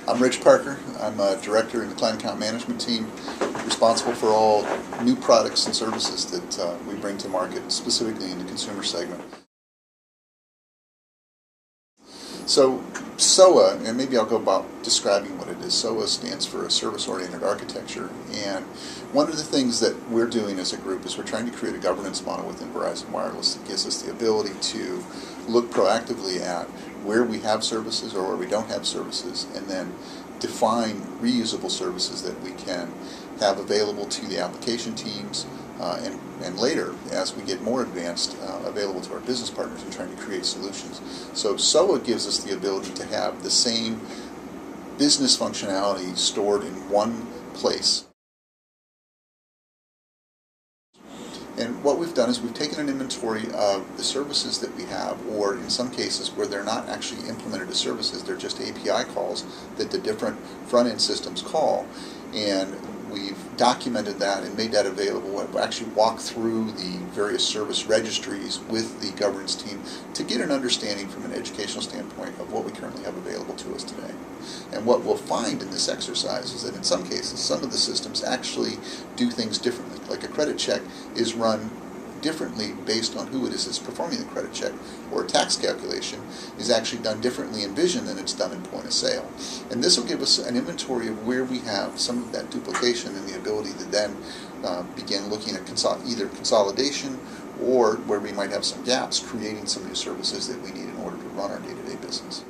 I'm Rich Parker. I'm a director in the client account management team, responsible for all new products and services that we bring to market, specifically in the consumer segment. So SOA, and maybe I'll go about describing what it is. SOA stands for a service-oriented architecture, and one of the things that we're doing as a group is we're trying to create a governance model within Verizon Wireless that gives us the ability to look proactively at where we have services or where we don't have services, and then define reusable services that we can have available to the application teams and later, as we get more advanced, available to our business partners in trying to create solutions. So SOA gives us the ability to have the same business functionality stored in one place. And what we've done is we've taken an inventory of the services that we have, or in some cases where they're not actually implemented as services, they're just API calls that the different front-end systems call, and we've documented that and made that available. We've actually walked through the various service registries with the governance team to get an understanding from an educational standpoint of what we currently have available to us today. And what we'll find in this exercise is that in some cases, some of the systems actually do things differently. Like a credit check is run differently based on who it is that's performing the credit check, or a tax calculation is actually done differently in Vision than it's done in point of sale. And this will give us an inventory of where we have some of that duplication and the ability to then begin looking at either consolidation or where we might have some gaps, creating some new services that we need in order to run our day-to-day business.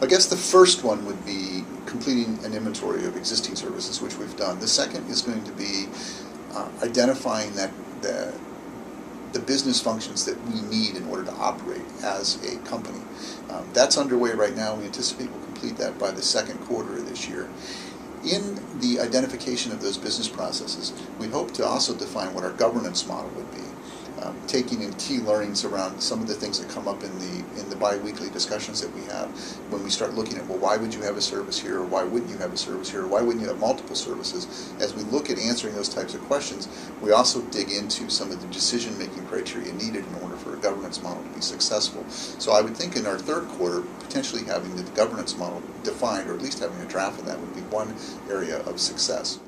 I guess the first one would be completing an inventory of existing services, which we've done. The second is going to be identifying that the business functions that we need in order to operate as a company. That's underway right now. We anticipate we'll complete that by the second quarter of this year. In the identification of those business processes, we hope to also define what our governance model would be. Taking in key learnings around some of the things that come up in the bi-weekly discussions that we have when we start looking at, well, why would you have a service here, or why wouldn't you have a service here, or why wouldn't you have multiple services? As we look at answering those types of questions, we also dig into some of the decision-making criteria needed in order for a governance model to be successful. So I would think in our third quarter, potentially having the governance model defined, or at least having a draft of that, would be one area of success.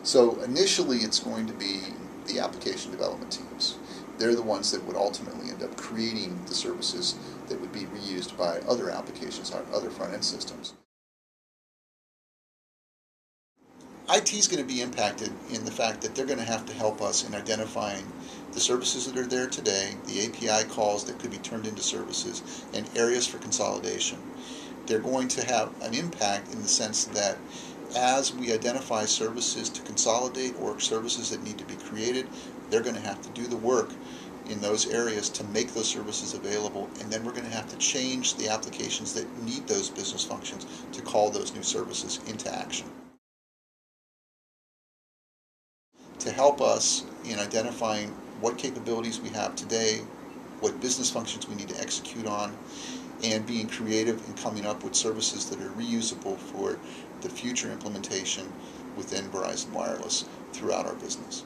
So initially it's going to be the application development teams. They're the ones that would ultimately end up creating the services that would be reused by other applications, other front-end systems. IT is going to be impacted in the fact that they're going to have to help us in identifying the services that are there today, the API calls that could be turned into services, and areas for consolidation. They're going to have an impact in the sense that as we identify services to consolidate or services that need to be created, they're going to have to do the work in those areas to make those services available, and then we're going to have to change the applications that need those business functions to call those new services into action. To help us in identifying what capabilities we have today, what business functions we need to execute on, and being creative and coming up with services that are reusable for the future implementation within Verizon Wireless throughout our business.